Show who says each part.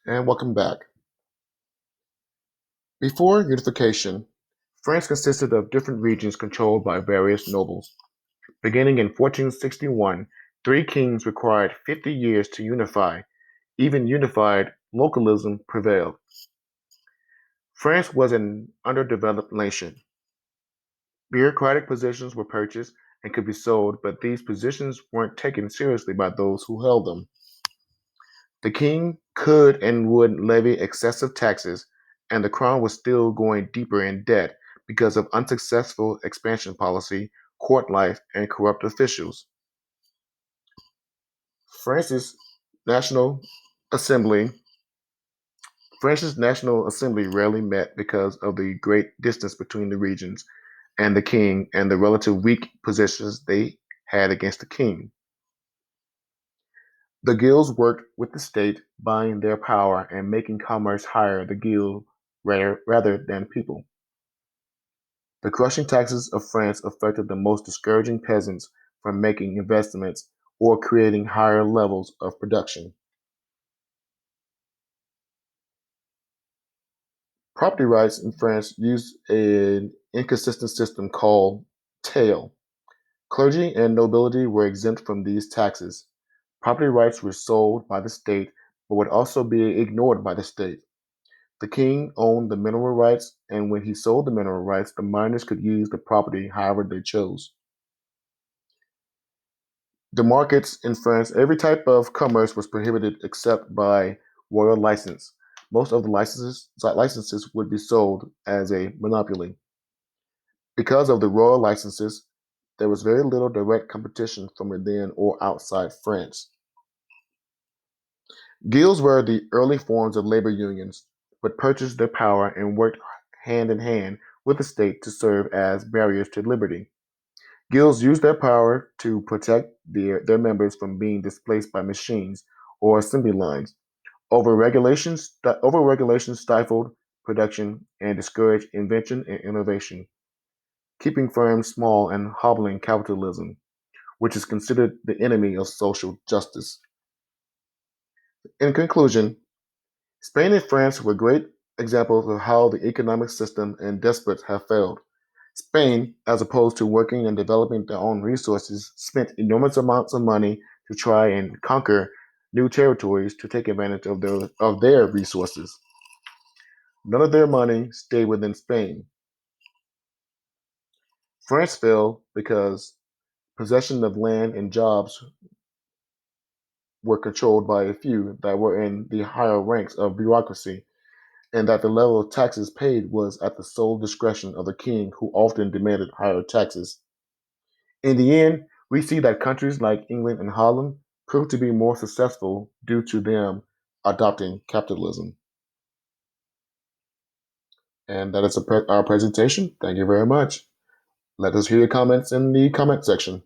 Speaker 1: And welcome back. Before unification, France consisted of different regions controlled by various nobles. Beginning in 1461, three kings required 50 years to unify. Even unified, localism prevailed. France was an underdeveloped nation. Bureaucratic positions were purchased and could be sold, but these positions weren't taken seriously by those who held them. The king could and would levy excessive taxes, and the crown was still going deeper in debt because of unsuccessful expansion policy, court life, and corrupt officials. France's National Assembly France's National Assembly rarely met because of the great distance between the regions and the king and the relative weak positions they had against the king. The guilds worked with the state, buying their power and making commerce hire the guild rather than people. The crushing taxes of France affected the most discouraging peasants from making investments or creating higher levels of production. Property rights in France used an inconsistent system called taille. Clergy and nobility were exempt from these taxes. Property rights were sold by the state but would also be ignored by the state. The king owned the mineral rights, and when he sold the mineral rights, the miners could use the property however they chose. The markets in France, every type of commerce was prohibited except by royal license. Most of the licenses would be sold as a monopoly. Because of the royal licenses, there was very little direct competition from within or outside France. Guilds were the early forms of labor unions, but purchased their power and worked hand in hand with the state to serve as barriers to liberty. Guilds used their power to protect their members from being displaced by machines or assembly lines. Overregulation stifled production and discouraged invention and innovation, keeping firms small and hobbling capitalism, which is considered the enemy of social justice. In conclusion, Spain and France were great examples of how the economic system and despots have failed. Spain, as opposed to working and developing their own resources, spent enormous amounts of money to try and conquer new territories to take advantage of their resources. None of their money stayed within Spain. France fell because possession of land and jobs were controlled by a few that were in the higher ranks of bureaucracy, and that the level of taxes paid was at the sole discretion of the king, who often demanded higher taxes. In the end, we see that countries like England and Holland proved to be more successful due to them adopting capitalism. And that is our presentation. Thank you very much. Let us hear your comments in the comment section.